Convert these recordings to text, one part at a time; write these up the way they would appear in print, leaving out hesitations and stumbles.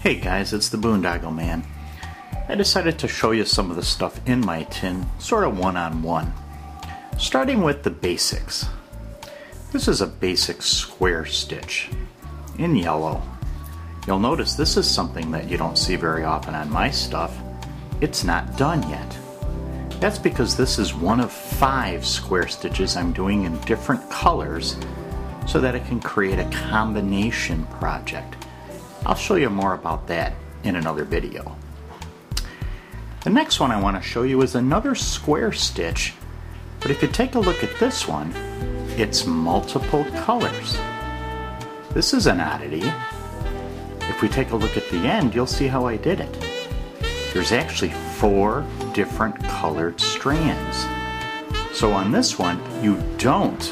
Hey guys, it's the Boondoggle Man. I decided to show you some of the stuff in my tin, sort of one-on-one. Starting with the basics. This is a basic square stitch in yellow. You'll notice this is something that you don't see very often on my stuff. It's not done yet. That's because this is one of 5 square stitches I'm doing in different colors so that it can create a combination project. I'll show you more about that in another video. The next one I want to show you is another square stitch, but if you take a look at this one, it's multiple colors. This is an oddity. If we take a look at the end, you'll see how I did it. There's actually 4 different colored strands. So on this one, you don't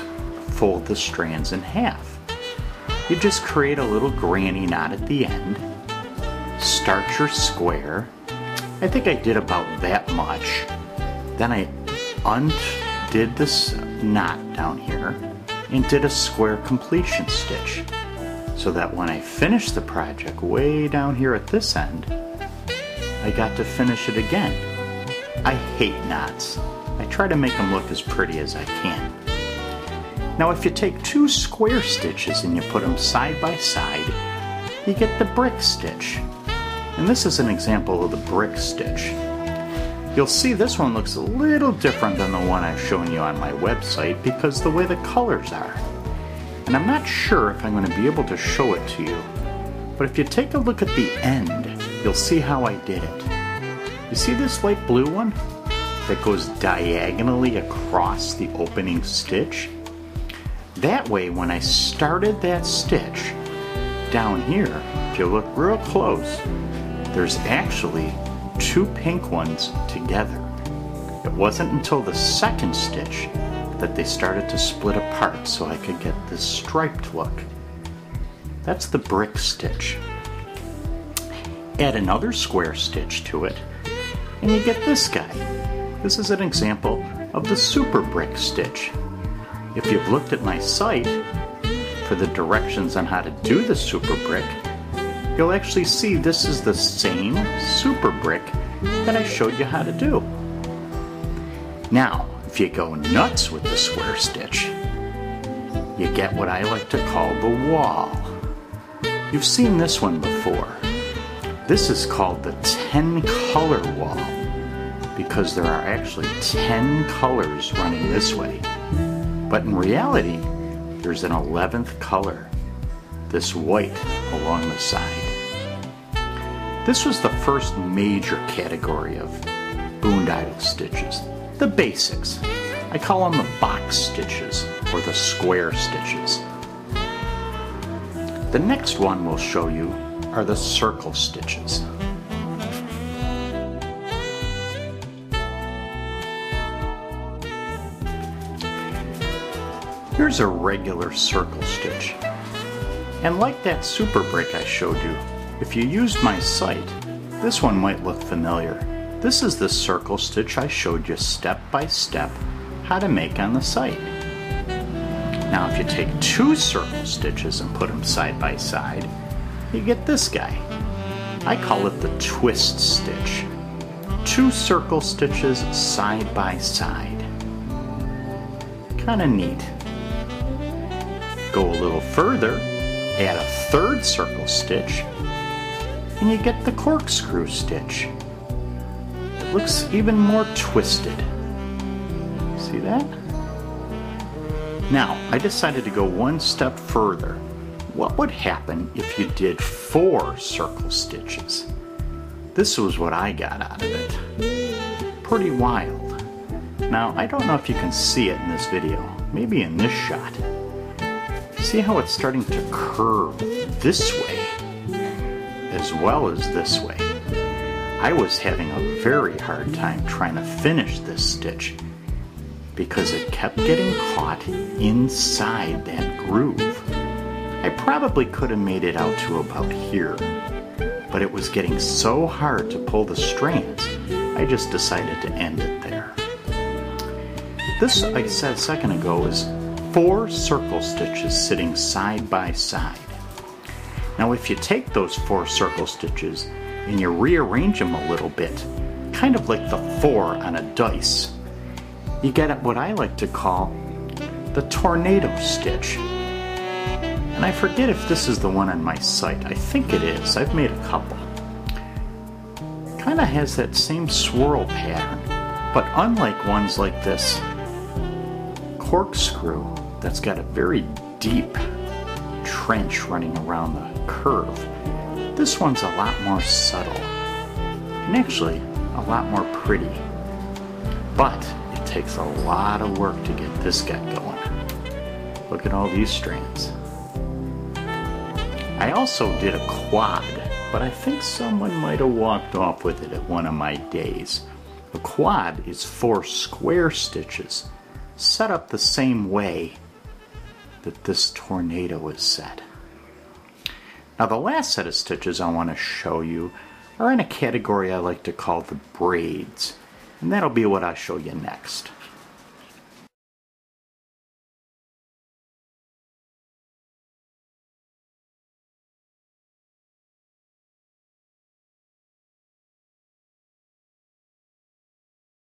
fold the strands in half. You just create a little granny knot at the end, start your square. I think I did about that much. Then I undid this knot down here and did a square completion stitch, so that when I finish the project way down here at this end, I got to finish it again. I hate knots. I try to make them look as pretty as I can. Now if you take 2 square stitches and you put them side by side, you get the brick stitch. And this is an example of the brick stitch. You'll see this one looks a little different than the one I've shown you on my website because the way the colors are. And I'm not sure if I'm going to be able to show it to you, but if you take a look at the end, you'll see how I did it. You see this light blue one that goes diagonally across the opening stitch? That way, when I started that stitch, down here, if you look real close, there's actually 2 pink ones together. It wasn't until the second stitch that they started to split apart so I could get this striped look. That's the brick stitch. Add another square stitch to it, and you get this guy. This is an example of the SuperBrick stitch. If you've looked at my site for the directions on how to do the SuperBrick, you'll actually see this is the same SuperBrick that I showed you how to do. Now, if you go nuts with the square stitch, you get what I like to call the wall. You've seen this one before. This is called the 10 color wall because there are actually 10 colors running this way. But in reality, there's an 11th color, this white along the side. This was the first major category of boondoggle stitches, the basics. I call them the box stitches or the square stitches. The next one we'll show you are the circle stitches. Here's a regular circle stitch. And like that SuperBrick I showed you, if you used my site, this one might look familiar. This is the circle stitch I showed you step by step how to make on the site. Now if you take 2 circle stitches and put them side by side, you get this guy. I call it the twist stitch. 2 circle stitches side by side. Kinda neat. Go a little further, add a 3rd circle stitch, and you get the corkscrew stitch. It looks even more twisted. See that? Now, I decided to go one step further. What would happen if you did 4 circle stitches? This was what I got out of it. Pretty wild. Now, I don't know if you can see it in this video, maybe in this shot. See how it's starting to curve this way as well as this way. I was having a very hard time trying to finish this stitch because it kept getting caught inside that groove. I probably could have made it out to about here, but it was getting so hard to pull the strands, I just decided to end it there. This, like I said a second ago, is 4 circle stitches sitting side by side. Now if you take those 4 circle stitches and you rearrange them a little bit, kind of like the 4 on a dice, you get what I like to call the tornado stitch. And I forget if this is the one on my site. I think it is. I've made a couple. Kind of has that same swirl pattern, but unlike ones like this Corkscrew that's got a very deep trench running around the curve, this one's a lot more subtle and actually a lot more pretty. But it takes a lot of work to get this guy going. Look at all these strands. I also did a quad, but I think someone might have walked off with it at one of my days. A quad is 4 square stitches set up the same way that this tornado is set. Now the last set of stitches I want to show you are in a category I like to call the braids, and that'll be what I show you next.